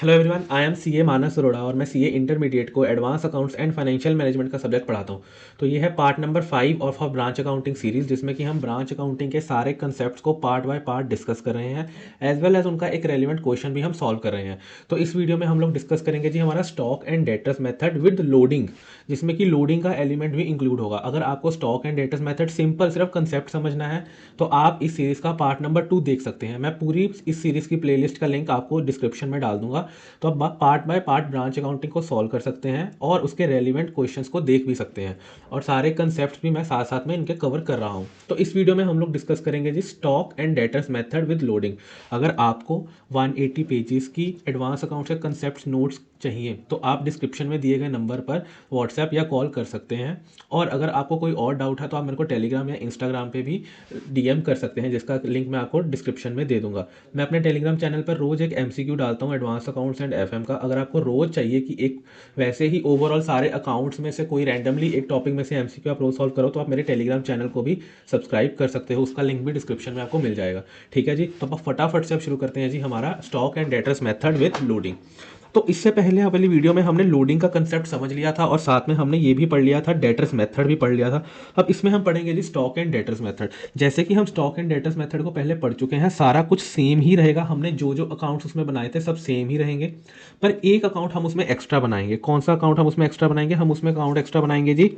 Hello everyone, I am CA Manas Arora और मैं CA intermediate को advance accounts and financial management का सब्जेक्ट पढ़ाता हूँ। तो ये है part number 5 of our branch accounting series, जिसमें कि हम ब्रांच अकाउंटिंग के सारे कंसेप्ट्स को पार्ट बाय पार्ट डिस्कस कर रहे हैं, एज वेल एज उनका एक रेलिवेंट क्वेश्चन भी हम सॉल्व कर रहे हैं। तो इस वीडियो में हम लोग डिस्कस करेंगे जी हमारा stock and debtors method with loading, जिसमें कि लोडिंग का एलिमेंट भी इंक्लूड होगा। अगर आपको stock and debtors method simple सिर्फ कंसेप्ट समझना है तो आप इस सीरीज का पार्ट नंबर 2 देख सकते हैं। मैं पूरी इस सीरीज की प्लेलिस्ट का लिंक आपको डिस्क्रिप्शन में डाल दूंगा, तो आप part by part branch accounting को सॉल्व कर सकते हैं और उसके रेलिवेंट क्वेश्चंस को देख भी सकते हैं, और सारे कंसेप्ट भी मैं साथ साथ में इनके कवर कर रहा हूं। तो इस वीडियो में हम लोग डिस्कस करेंगे जी stock and debtors method with loading. अगर आपको 180 पेजेस की एडवांस अकाउंट के कंसेप्ट नोट्स चाहिए तो आप डिस्क्रिप्शन में दिए गए नंबर पर व्हाट्सएप या कॉल कर सकते हैं। और अगर आपको कोई और डाउट है तो आप मेरे को टेलीग्राम या इंस्टाग्राम पे भी डीएम कर सकते हैं, जिसका लिंक मैं आपको डिस्क्रिप्शन में दे दूंगा। मैं अपने टेलीग्राम चैनल पर रोज एक एमसीक्यू डालता हूँ एडवांस अकाउंट्स एंड एफएम का। अगर आपको रोज चाहिए कि एक वैसे ही ओवरऑल सारे अकाउंट्स में से कोई रैंडमली एक टॉपिक में से एमसीक्यू आप रोज सॉल्व करो, तो आप मेरे टेलीग्राम चैनल को भी सब्सक्राइब कर सकते हो। उसका लिंक भी डिस्क्रिप्शन में आपको मिल जाएगा। ठीक है जी, तो आप फटाफट से अब शुरू करते हैं जी हमारा stock and debtors method with loading. तो इससे पहले वाली वीडियो में हमने लोडिंग का कंसेप्ट समझ लिया था और साथ में हमने ये भी पढ़ लिया था, डेटर्स मेथड भी पढ़ लिया था। अब इसमें हम पढ़ेंगे जी स्टॉक एंड डेटर्स मेथड। जैसे कि हम स्टॉक एंड डेटर्स मेथड को पहले पढ़ चुके हैं, सारा कुछ सेम ही रहेगा। हमने जो जो अकाउंट्स उसमें बनाए थे सब सेम ही रहेंगे, पर एक अकाउंट हम उसमें एक्स्ट्रा बनाएंगे। कौन सा अकाउंट हम उसमें एक्स्ट्रा बनाएंगे? हम उसमें अकाउंट एक्स्ट्रा बनाएंगे जी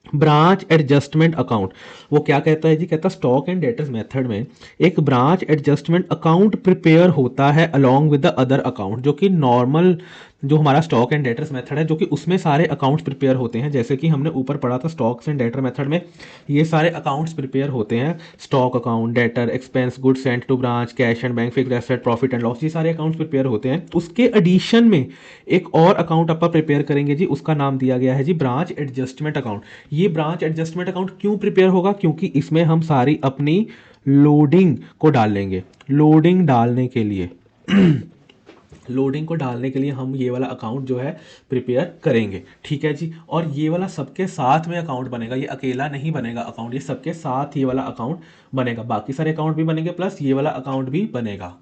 ब्रांच एडजस्टमेंट अकाउंट। वो क्या कहता है जी? कहता स्टॉक एंड डेटर्स मेथड में एक ब्रांच एडजस्टमेंट अकाउंट प्रिपेयर होता है along with the other account, जो कि नॉर्मल जो हमारा स्टॉक एंड डेटर्स मेथड है, जो कि उसमें सारे अकाउंट्स प्रिपेयर होते हैं। जैसे कि हमने ऊपर पढ़ा था स्टॉक्स एंड डेटर मेथड में ये सारे अकाउंट्स प्रिपेयर होते हैं, stock account, debtor, expense, goods sent to branch, cash and bank, fixed asset, profit and loss, ये सारे अकाउंट्स प्रिपेयर होते हैं। उसके एडिशन में एक और अकाउंट आप प्रिपेयर करेंगे जी, उसका नाम दिया गया है जी ब्रांच एडजस्टमेंट अकाउंट। ये ब्रांच एडजस्टमेंट अकाउंट क्यों प्रिपेयर होगा? क्योंकि इसमें हम सारी अपनी लोडिंग को डालेंगे। लोडिंग डालने के लिए लोडिंग को डालने के लिए हम ये वाला अकाउंट जो है प्रिपेयर करेंगे। ठीक है जी, और ये वाला सबके साथ में अकाउंट बनेगा, ये अकेला नहीं बनेगा अकाउंट, ये सबके साथ ये वाला अकाउंट बनेगा। बाकी सारे अकाउंट भी बनेंगे प्लस ये वाला अकाउंट भी बनेगा।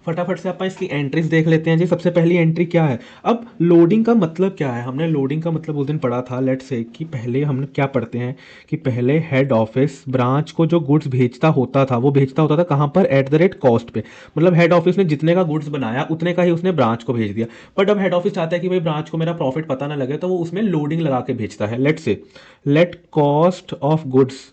फटाफट से आप इसकी एंट्रीज देख लेते हैं जी। सबसे पहली एंट्री क्या है? अब लोडिंग का मतलब क्या है? हमने लोडिंग का मतलब उस दिन पढ़ा था। लेट्स से कि पहले हमने क्या पढ़ते हैं कि पहले हेड ऑफिस ब्रांच को जो गुड्स भेजता होता था वो भेजता होता था कहाँ पर? एट द रेट कॉस्ट पे। मतलब हेड ऑफिस ने जितने का गुड्स बनाया उतने का ही उसने ब्रांच को भेज दिया। बट अब हेड ऑफिस चाहता है कि भाई ब्रांच को मेरा प्रॉफिट पता ना लगे, तो वो उसमें लोडिंग लगा के भेजता है। Let's say let cost of goods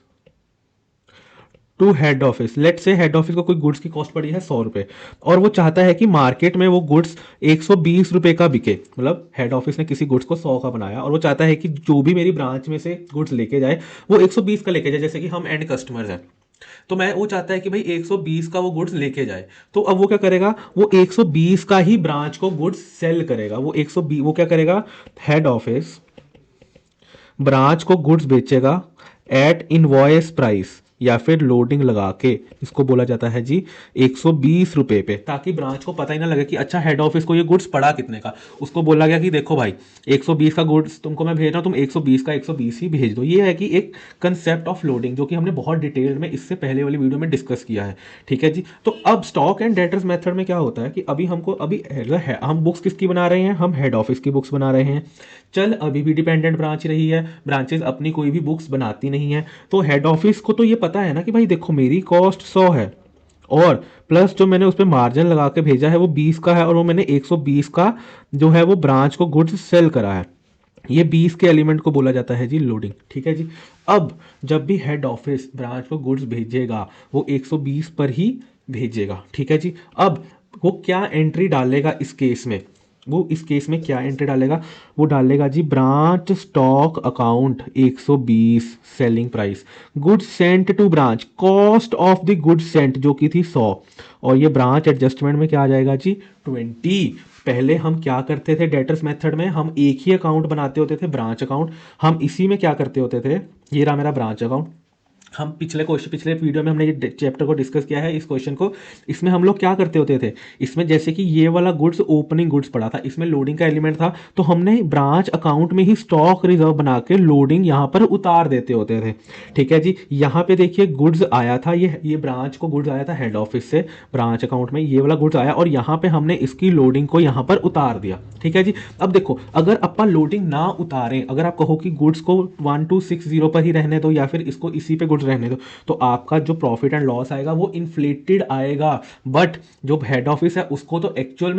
to head office. Let say head office को कोई गुड्स की कॉस्ट पड़ी है 100 रुपए, और वो चाहता है कि मार्केट में वो गुड्स 120 रुपए का बिके। मतलब हेड ऑफिस ने किसी गुड्स को 100 का बनाया और वो चाहता है कि जो भी मेरी ब्रांच में से गुड्स लेके जाए वो 120 का लेके जाए। जैसे कि हम एंड कस्टमर्स हैं, तो मैं वो चाहता है कि भाई 120 का वो गुड्स लेके जाए। तो अब वो क्या करेगा? वो 120 का ही ब्रांच को गुड्स सेल करेगा। वो 120 वो क्या करेगा? हेड ऑफिस ब्रांच को गुड्स बेचेगा एट इनवॉइस प्राइस या फिर लोडिंग लगा के, इसको बोला जाता है जी 120 रुपए पे, ताकि ब्रांच को पता ही ना लगे कि अच्छा हेड ऑफिस को ये गुड्स पड़ा कितने का। उसको बोला गया कि देखो भाई 120 का गुड्स तुमको मैं भेज रहा हूँ, तुम 120 का 120 ही भेज दो। ये है कि एक कंसेप्ट ऑफ लोडिंग, जो कि हमने बहुत डिटेल में इससे पहले वाली वीडियो में डिस्कस किया है। ठीक है जी, तो अब स्टॉक एंड डेटर्स मेथड में क्या होता है कि अभी हमको हम बुक्स किसकी बना रहे हैं? हम हेड ऑफिस की बुक्स बना रहे हैं। चल अभी भी डिपेंडेंट ब्रांच रही है, ब्रांचेस अपनी कोई भी बुक्स बनाती नहीं है, तो हेड ऑफिस को तो ये पता है ना कि भाई देखो मेरी कॉस्ट 100 है और प्लस जो मैंने उस पर मार्जिन लगा के भेजा है वो 20 का है, और वो मैंने 120 का जो है वो ब्रांच को गुड्स सेल करा है। ये 20 के एलिमेंट को बोला जाता है जी लोडिंग। ठीक है जी, अब जब भी हेड ऑफिस ब्रांच को गुड्स भेजेगा वो 120 पर ही भेजेगा। ठीक है जी, अब वो क्या एंट्री डालेगा इस केस में? वो इस केस में क्या एंट्री डालेगा? वो डालेगा जी branch stock account 120 selling price, goods sent to branch, cost of the goods sent जो कि थी 100, और ये ब्रांच एडजस्टमेंट में क्या आ जाएगा जी 20। पहले हम क्या करते थे डेटर्स मेथड में? हम एक ही अकाउंट बनाते होते थे, ब्रांच अकाउंट। हम इसी में क्या करते होते थे? ये रहा मेरा ब्रांच अकाउंट, हम पिछले वीडियो में हमने ये चैप्टर को डिस्कस किया है, इस क्वेश्चन को। इसमें हम लोग क्या करते होते थे, इसमें जैसे कि ये वाला गुड्स ओपनिंग गुड्स पड़ा था, इसमें लोडिंग का एलिमेंट था, तो हमने ब्रांच अकाउंट में ही स्टॉक रिजर्व बना के लोडिंग यहाँ पर उतार देते होते थे। ठीक है जी, यहाँ पे देखिए गुड्स आया था, ये ब्रांच को गुड्स आया था हेड ऑफिस से ब्रांच अकाउंट में, ये वाला गुड्स आया और यहाँ पे हमने इसकी लोडिंग को यहाँ पर उतार दिया। ठीक है जी, अब देखो अगर अपन लोडिंग ना उतारें, अगर आप कहो कि गुड्स को 1260 पर ही रहने दो या फिर इसको इसी पे गुड्स रहने दो, तो आपका जो प्रॉफिट एंड लॉस आएगा वो इन्फ्लेटेड आएगा। बट जो हेड ऑफिस है उसको तो एक्चुअल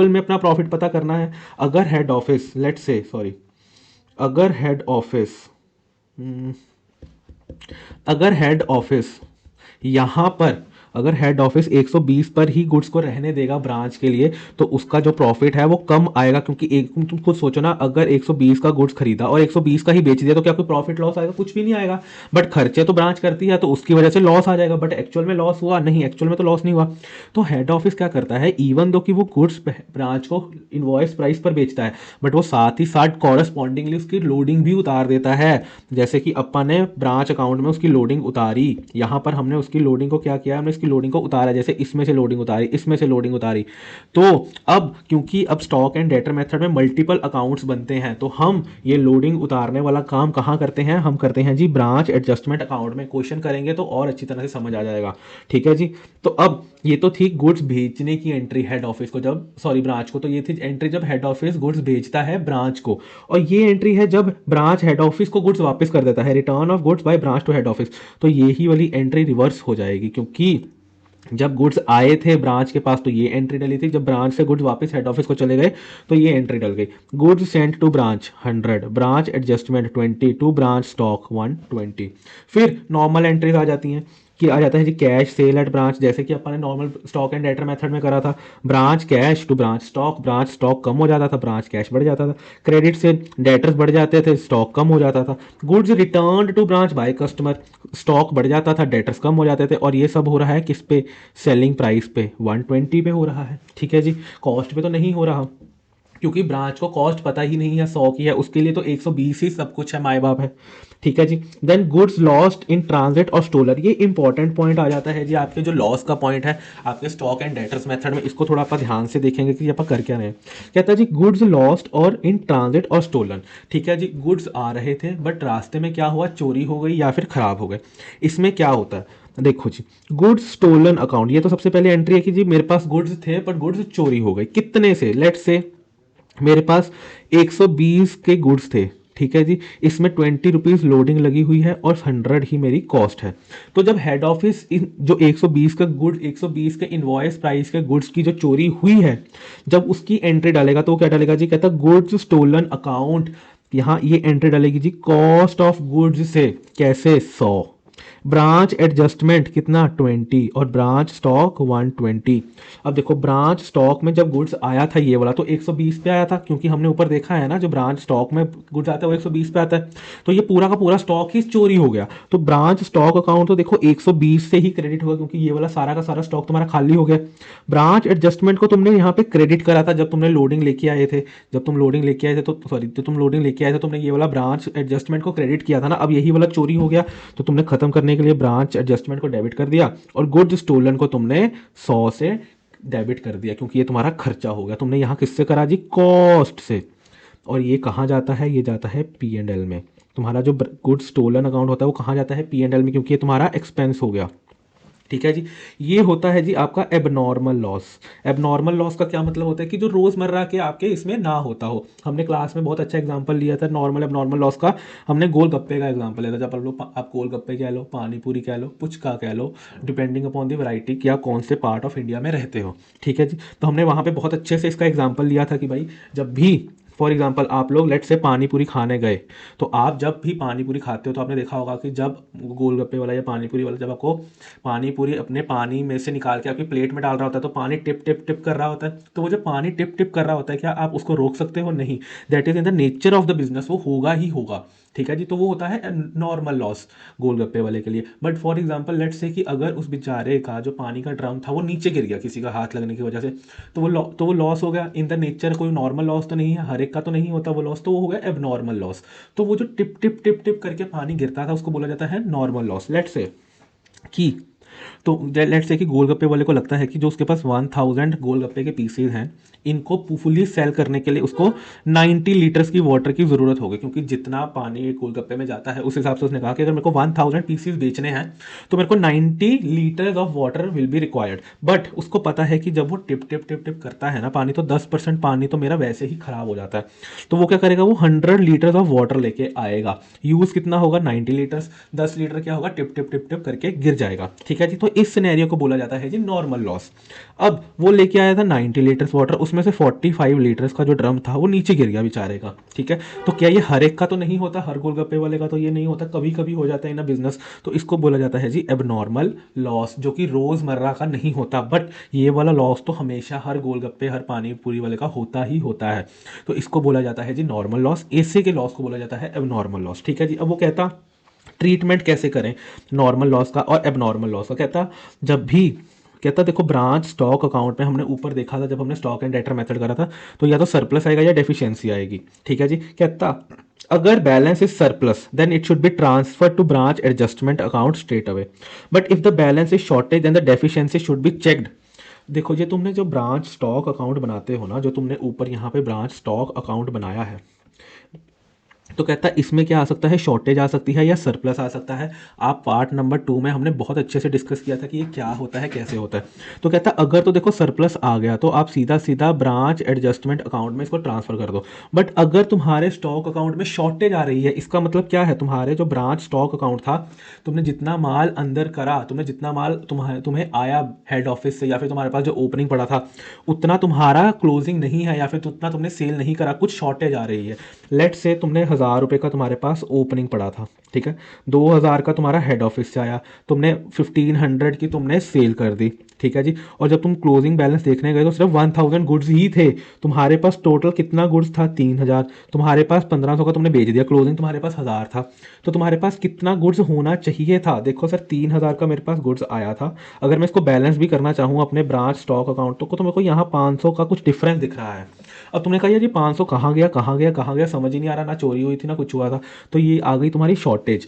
में अपना प्रॉफिट पता करना है। अगर head office let's say sorry अगर हेड ऑफिस अगर हेड ऑफिस यहाँ पर अगर हेड ऑफिस 120 पर ही गुड्स को रहने देगा ब्रांच के लिए, तो उसका जो प्रॉफिट है वो कम आएगा, क्योंकि एक तुम खुद सोचो ना, अगर 120 का गुड्स खरीदा और 120 का ही बेच दिया तो क्या कोई प्रॉफिट लॉस आएगा? कुछ भी नहीं आएगा। बट खर्चे तो ब्रांच करती है तो उसकी वजह से लॉस आ जाएगा, बट एक्चुअल में लॉस हुआ नहीं, एक्चुअल में तो लॉस नहीं हुआ। तो हेड ऑफिस क्या करता है, इवन दो कि वो गुड्स ब्रांच को इनवॉइस प्राइस पर बेचता है, बट वो साथ ही साथ कॉरस्पॉन्डिंगली उसकी लोडिंग भी उतार देता है। जैसे कि अपन ने ब्रांच अकाउंट में उसकी लोडिंग उतारी, यहाँ पर हमने उसकी लोडिंग को क्या किया, हमने इसकी लोडिंग को उतारा, जैसे इसमें से लोडिंग उतारी, इसमें से लोडिंग उतारी। तो अब क्योंकि अब स्टॉक एंड डेटर मेथड में मल्टीपल अकाउंट्स बनते हैं, तो हम ये लोडिंग उतारने वाला काम कहाँ करते हैं, हम करते हैं जी ब्रांच एडजस्टमेंट अकाउंट में। क्वेश्चन करेंगे तो और अच्छी तरह से समझ आ जाएगा। ठीक है जी, तो अब ये तो थी गुड्स भेजने की एंट्री हेड ऑफिस को, जब सॉरी ब्रांच को, तो ये थी एंट्री जब हेड ऑफिस गुड्स भेजता है ब्रांच को। और ये एंट्री है जब ब्रांच हेड ऑफिस को गुड्स वापस कर देता है, return of goods by branch to head office. तो ये ही वाली एंट्री रिवर्स हो जाएगी, क्योंकि जब गुड्स आए थे ब्रांच के पास तो ये एंट्री डली थी, जब ब्रांच से गुड्स वापस हेड ऑफिस को चले गए तो ये एंट्री डल गई। Goods sent to branch 100, branch adjustment 20, to branch stock 120। फिर नॉर्मल एंट्रीज आ जाती हैं कि आ जाता है जी कैश सेल एट ब्रांच, जैसे कि अपन ने normal stock and debtor method में करा था। Branch cash to branch stock कम हो जाता था, ब्रांच कैश बढ़ जाता था। क्रेडिट से डेटर्स बढ़ जाते थे, स्टॉक कम हो जाता था। Goods return to branch by customer, stock बढ़ जाता था, डेटर्स कम हो जाते थे। और ये सब हो रहा है किस पे, सेलिंग प्राइस पे 120 पे हो रहा है। ठीक है जी, कॉस्ट पे तो नहीं हो रहा, क्योंकि ब्रांच को कॉस्ट पता ही नहीं है 100 की है, उसके लिए तो 120 ही सब कुछ है, माए बाप है। ठीक है जी, then goods lost in transit और स्टोलर, ये इंपॉर्टेंट पॉइंट आ जाता है जी आपके जो लॉस का पॉइंट है आपके स्टॉक एंड डेटर्स मेथड में। इसको थोड़ा आप ध्यान से देखेंगे कि आप कर क्या रहे हैं। कहता है जी गुड्स लॉस्ट और इन ट्रांजिट और स्टोलन। ठीक है जी, गुड्स आ रहे थे बट रास्ते में क्या हुआ, चोरी हो गई या फिर खराब हो गए। इसमें क्या होता है, देखो जी, गुड्स स्टोलन अकाउंट, ये तो सबसे पहले एंट्री है कि जी मेरे पास गुड्स थे बट गुड्स चोरी हो गए। कितने से, लेट्स से मेरे पास 120 के गुड्स थे। ठीक है जी, इसमें 20 रुपीज़ लोडिंग लगी हुई है और 100 ही मेरी कॉस्ट है। तो जब हेड ऑफिस इन जो 120 का गुड्स 120 के इनवॉइस प्राइस के गुड्स की जो चोरी हुई है, जब उसकी एंट्री डालेगा तो वो क्या डालेगा जी, कहता गुड्स स्टोलन अकाउंट। यहाँ ये एंट्री डालेगी जी कॉस्ट ऑफ गुड्स से, कैसे 100, ब्रांच एडजस्टमेंट कितना 20 और ब्रांच स्टॉक 120। अब देखो ब्रांच स्टॉक में जब गुड्स आया था ये वाला तो 120 पे आया था, क्योंकि हमने ऊपर देखा है ना जो ब्रांच स्टॉक में गुड्स आता है वो 120 पे आता है। तो ये पूरा का पूरा स्टॉक ही चोरी हो गया। तो ब्रांच स्टॉक अकाउंट तो देखो 120 से ही क्रेडिट हुआ, क्योंकि ये वाला सारा का सारा स्टॉक तुम्हारा खाली हो गया। ब्रांच एडजस्टमेंट को तुमने यहाँ पे क्रेडिट करा था जब तुमने लोडिंग लेके आए थे, तुमने ये वाला ब्रांच एडजस्टमेंट को क्रेडिट किया था ना। अब यही वाला चोरी हो गया तो तुमने खत्म करने के लिए ब्रांच एडजस्टमेंट को डेबिट कर दिया और गुड्स स्टोलन को तुमने 100 से डेबिट कर दिया, क्योंकि ये तुम्हारा खर्चा हो गया। तुमने यहाँ किससे करा जी, कॉस्ट से। और ये कहाँ जाता है, ये जाता है पी एंड एल में। तुम्हारा जो गुड्स स्टोलन अकाउंट होता है वो कहाँ जाता है, पी एंड एल में, क्योंकि ये तुम्हारा एक्सपेंस हो गया। ठीक है जी, ये होता है जी आपका एबनॉर्मल लॉस। एबनॉर्मल लॉस का क्या मतलब होता है कि जो रोजमर्रा के आपके इसमें ना होता हो। हमने क्लास में बहुत अच्छा एग्जांपल लिया था नॉर्मल एबनॉर्मल लॉस का, हमने गोलगप्पे का एग्जांपल लिया था। जब आप गोलगप्पे कह लो, पानी पूरी कह लो, पुचका कह लो, डिपेंडिंग अपॉन दी वैरायटी कि आप कौन से पार्ट ऑफ इंडिया में रहते हो। ठीक है जी, तो हमने वहाँ पे बहुत अच्छे से इसका एग्जाम्पल लिया था कि भाई जब भी फॉर एग्जाम्पल आप लोग लेट से पानी पूरी खाने गए, तो आप जब भी पानी पूरी खाते हो तो आपने देखा होगा कि जब गोलगप्पे वाला या पानी पूरी वाला जब आपको पानी पूरी अपने पानी में से निकाल के आपकी प्लेट में डाल रहा होता है तो पानी टिप टिप टिप कर रहा होता है। तो वो जो पानी टिप टिप कर रहा होता है, क्या आप उसको रोक सकते हो? नहीं। That is in the nature of the business, वो होगा ही होगा। ठीक है जी। तो वो होता है नॉर्मल लॉस गोलगप्पे वाले के लिए। But for example let's say कि अगर उस बेचारे का जो पानी का ड्रम था वो नीचे गिर गया किसी का हाथ लगने की वजह से, तो वो लॉस हो गया। इन द नेचर कोई नॉर्मल लॉस तो नहीं है, हर एक का तो नहीं होता वो लॉस, तो वो हो गया एब नॉर्मल लॉस। तो वो जो टिप टिप टिप टिप करके पानी गिरता था उसको बोला जाता है नॉर्मल लॉस। लेट्स से कि तो लेट्स से कि गोलगप्पे वाले को लगता है कि जो उसके पास 1000 गोलगप्पे के पीसेज हैं, इनको फुली सेल करने के लिए उसको 90 लीटर्स की वाटर की ज़रूरत होगी, क्योंकि जितना पानी एक गोलगप्पे में जाता है उस हिसाब से उसने कहा कि अगर मेरे को 1000 पीसेज बेचने हैं तो मेरे को 90 litres of water will be required. But उसको पता है कि जब वो टिप टिप टिप टिप करता है ना पानी, तो 10% पानी तो मेरा वैसे ही खराब हो जाता है। तो वो क्या करेगा, वो 100 लीटर्स ऑफ वाटर लेके आएगा। यूज़ कितना होगा, 90 लीटर्स। 10 लीटर क्या होगा, टिप टिप टिप टिप करके गिर जाएगा। ठीक है जी। तो इस सिनेरियो को बोला जाता है जी नॉर्मल लॉस। अब वो लेके आया था 90 लीटर्स वाटर, उसमें से 45 लीटर्स का जो ड्रम था वो नीचे गिर गया बेचारे का। ठीक है। तो क्या ये हर एक का तो नहीं होता, हर गोलगप्पे वाले का तो ये नहीं होता, कभी कभी हो जाता है ना बिजनेस। तो इसको बोला जाता है जी एबनॉर्मल लॉस, जो कि रोजमर्रा का नहीं होता। बट ये वाला लॉस तो हमेशा हर गोलगप्पे हर पानी पूरी वाले का होता ही होता है। तो इसको बोला जाता है जी नॉर्मल लॉस। ऐसे के लॉस को बोला जाता है एबनॉर्मल लॉस। ठीक है जी। अब वो कहता ट्रीटमेंट कैसे करें नॉर्मल लॉस का और एबनॉर्मल लॉस का। कहता जब भी, कहता देखो ब्रांच स्टॉक अकाउंट में हमने ऊपर देखा था जब हमने स्टॉक एंड डेटर मेथड करा था, तो या तो सरप्लस आएगा या डेफिशिएंसी आएगी। ठीक है जी। कहता अगर balance is surplus then it should be transfer to branch adjustment account straight away, but if the balance is shortage then the deficiency should be checked. देखो ये तुमने जो ब्रांच स्टॉक अकाउंट बनाते हो ना, जो तुमने ऊपर यहाँ पे ब्रांच स्टॉक अकाउंट बनाया है, तो कहता है इसमें क्या आ सकता है, शॉर्टेज आ सकती है या सरप्लस आ सकता है। आप पार्ट नंबर 2 में हमने बहुत अच्छे से डिस्कस किया था कि ये क्या होता है कैसे होता है। तो कहता है अगर तो देखो सरप्लस आ गया तो आप सीधा सीधा ब्रांच एडजस्टमेंट अकाउंट में इसको ट्रांसफर कर दो। बट अगर तुम्हारे स्टॉक अकाउंट में शॉर्टेज आ रही है, इसका मतलब क्या है, तुम्हारे जो ब्रांच स्टॉक अकाउंट था, तुमने जितना माल अंदर करा, तुमने जितना माल तुम्हें आया हेड ऑफिस से या फिर तुम्हारे पास जो ओपनिंग पड़ा था, उतना तुम्हारा क्लोजिंग नहीं है या फिर उतना तुमने सेल नहीं करा, कुछ शॉर्टेज आ रही है। लेट से तुमने 1000 रुपये का तुम्हारे पास ओपनिंग पड़ा था, ठीक है, 2000 का तुम्हारा हेड ऑफिस से आया, तुमने 1500 की तुमने सेल कर दी। ठीक है जी। और जब तुम क्लोजिंग बैलेंस देखने गए तो सिर्फ 1000 गुड्स ही थे, तुम्हारे पास टोटल कितना गुड्स था, 3000, तुम्हारे पास 1500 का तुमने बेच दिया, क्लोजिंग तुम्हारे पास 1000 था। तो तुम्हारे पास कितना गुड्स होना चाहिए था, देखो सर 3000 का मेरे पास गुड्स आया था, अगर मैं इसको बैलेंस भी करना चाहूँ अपने ब्रांच स्टॉक अकाउंट तो मेरे को यहाँ 500 का कुछ डिफरेंस दिख रहा है। अब तुमने कहा यार ये 500 कहाँ गया कहाँ गया कहाँ गया, समझ ही नहीं आ रहा, ना चोरी हुई थी ना कुछ हुआ था। तो ये आ गई तुम्हारी शॉर्टेज।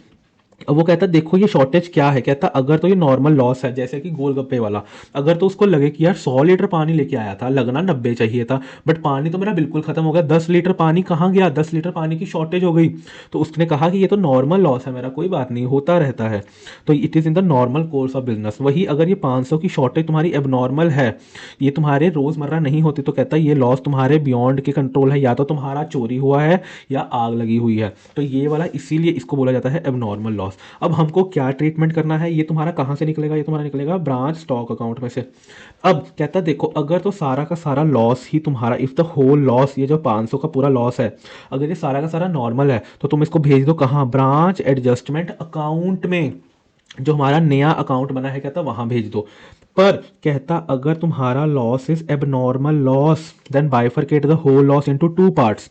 अब वो कहता देखो ये शॉर्टेज क्या है, कहता अगर तो ये नॉर्मल लॉस है जैसे कि गोलगप्पे वाला, अगर तो उसको लगे कि यार 100 लीटर पानी लेके आया था, लगना 90 चाहिए था, बट पानी तो मेरा बिल्कुल खत्म हो गया, 10 लीटर पानी कहाँ गया, 10 लीटर पानी की शॉर्टेज हो गई। तो उसने कहा कि ये तो नॉर्मल लॉस है मेरा, कोई बात नहीं, होता रहता है, तो it is in the normal course of business. वही अगर ये 500 की शॉर्टेज तुम्हारी एबनॉर्मल है, ये तुम्हारे रोज़मर्रा नहीं होती, तो कहता है ये लॉस तुम्हारे बियॉन्ड के कंट्रोल है, या तो तुम्हारा चोरी हुआ है या आग लगी हुई है, तो ये वाला इसीलिए इसको बोला जाता है एबनॉर्मल लॉस। अब हमको क्या ट्रीटमेंट करना है, ये तुम्हारा कहाँ से निकलेगा, ये तुम्हारा निकलेगा ब्रांच स्टॉक अकाउंट में से। अब कहता देखो अगर तो सारा का सारा लॉस ही तुम्हारा, इफ द होल लॉस, ये जो 500 का पूरा लॉस है, अगर ये सारा का सारा नॉर्मल है तो तुम इसको भेज दो कहाँ, ब्रांच एडजस्टमेंट अकाउंट में, जो हमारा नया अकाउंट बना है कहता वहां भेज दो। पर कहता अगर तुम्हारा loss is abnormal loss then bifurcate the whole loss into 2 parts,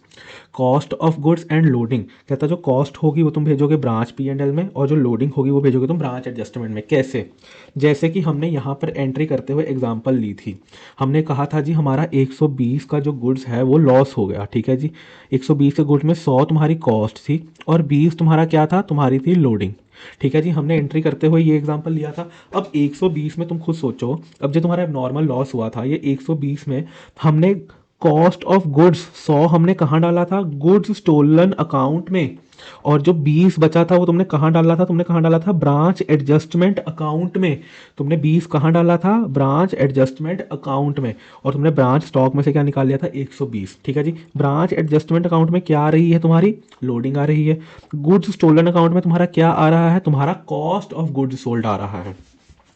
cost of goods and loading. कहता जो कॉस्ट होगी वो तुम भेजोगे ब्रांच P&L में, और जो लोडिंग होगी वो भेजोगे तुम ब्रांच एडजस्टमेंट में। कैसे, जैसे कि हमने यहाँ पर एंट्री करते हुए एग्जांपल ली थी, हमने कहा था जी हमारा 120 का जो गुड्स है वो लॉस हो गया। ठीक है जी। 120 के गुड्स में 100 तुम्हारी कॉस्ट थी और 20 तुम्हारा क्या था, तुम्हारी थी लोडिंग। ठीक है जी। हमने एंट्री करते हुए ये एग्जांपल लिया था। अब 120 में तुम खुद सोचो, अब जो तुम्हारा नॉर्मल लॉस हुआ था, ये 120 में हमने कॉस्ट ऑफ गुड्स 100 हमने कहाँ डाला था, गुड्स स्टोलन अकाउंट में, और जो 20 बचा था वो तुमने कहाँ डाला था, तुमने कहाँ डाला था, ब्रांच एडजस्टमेंट अकाउंट में। तुमने 20 कहाँ डाला था, ब्रांच एडजस्टमेंट अकाउंट में, और तुमने ब्रांच स्टॉक में से क्या निकाल लिया था, 120। ठीक है जी। ब्रांच एडजस्टमेंट अकाउंट में क्या आ रही है, तुम्हारी लोडिंग आ रही है। गुड्स स्टोलन अकाउंट में तुम्हारा क्या आ रहा है, तुम्हारा कॉस्ट ऑफ गुड्स सोल्ड आ रहा है।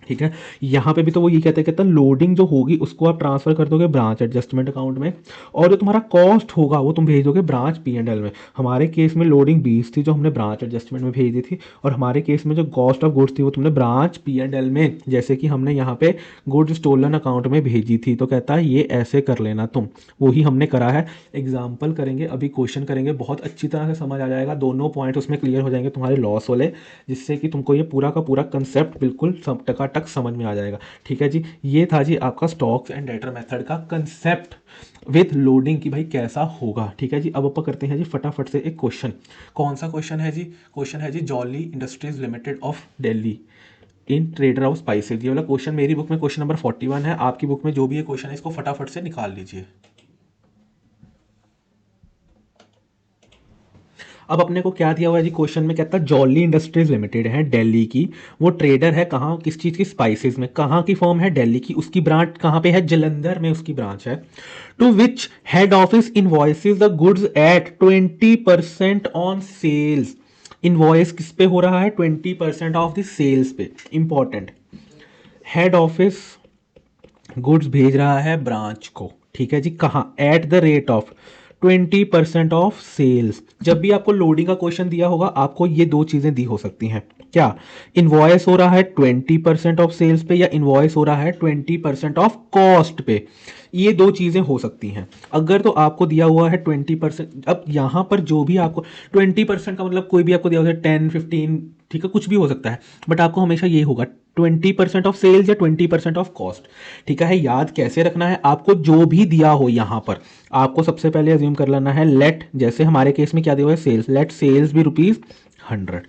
ठीक है। यहाँ पे भी तो वो ये कहता है लोडिंग जो होगी उसको आप ट्रांसफर कर दोगे ब्रांच एडजस्टमेंट अकाउंट में, और जो तुम्हारा कॉस्ट होगा वो तुम भेज दोगे ब्रांच P&L में। हमारे केस में लोडिंग 20 थी जो हमने ब्रांच एडजस्टमेंट में भेज दी थी, और हमारे केस में जो कॉस्ट ऑफ गुड्स थी वो तुमने ब्रांच P&L में, जैसे कि हमने यहाँ पे गुड्स स्टोलन अकाउंट में भेजी थी। तो कहता है ये ऐसे कर लेना तुम, वही हमने करा है। एग्जाम्पल करेंगे, अभी क्वेश्चन करेंगे, बहुत अच्छी तरह से समझ आ जाएगा, दोनों पॉइंट उसमें क्लियर हो जाएंगे तुम्हारे लॉस वाले, जिससे कि तुमको ये पूरा का पूरा कंसेप्ट बिल्कुल टकाटक समझ में आ जाएगा। ठीक है जी, ये था जी आपका स्टॉक्स एंड डेटर मेथड का कंसेप्ट विथ लोडिंग की भाई कैसा होगा। ठीक है जी, अब अपन करते हैं जी फटाफट से एक क्वेश्चन। कौन सा क्वेश्चन है जी? क्वेश्चन है जी Jolly industries limited of Delhi in trader of spices. ये वाला क्वेश्चन मेरी बुक में क्वेश्चन नंबर 41 है, आपकी बुक में जो भी ये क्वेश्चन है इसको फटाफट से निकाल लीजिए। अब अपने को क्या दिया हुआ है जी क्वेश्चन में, कहता है जॉली इंडस्ट्रीज लिमिटेड है दिल्ली की, वो ट्रेडर है कहाँ, किस चीज़ की, स्पाइसेस में। कहाँ की फर्म है? दिल्ली की। उसकी ब्रांच कहाँ पे है? जलंधर में उसकी ब्रांच है। To which head office invoices the goods at 20% on sales. Invoice किस पे हो रहा है? 20% ऑफ द सेल्स पे। इंपॉर्टेंट, हेड ऑफिस गुड्स भेज रहा है ब्रांच को। ठीक है जी, कहाँ? At the rate of 20% of sales. जब भी आपको लोडिंग का क्वेश्चन दिया होगा आपको ये दो चीजें दी हो सकती हैं। क्या? इनवॉइस हो रहा है 20% ऑफ सेल्स पे, या इनवॉइस हो रहा है 20% ऑफ कॉस्ट पे। ये दो चीजें हो सकती हैं। अगर तो आपको दिया हुआ है 20%, अब यहां पर जो भी आपको 20% का मतलब कोई भी आपको दिया हुआ है 10-15, ठीक है, कुछ भी हो सकता है, बट आपको हमेशा ये होगा 20% ऑफ सेल्स या 20% ऑफ कॉस्ट। ठीक है, याद कैसे रखना है आपको? जो भी दिया हो यहां पर आपको सबसे पहले अज्यूम कर लेना है, लेट, जैसे हमारे केस में क्या दिया हुआ है सेल्स, लेट सेल्स भी ₹100।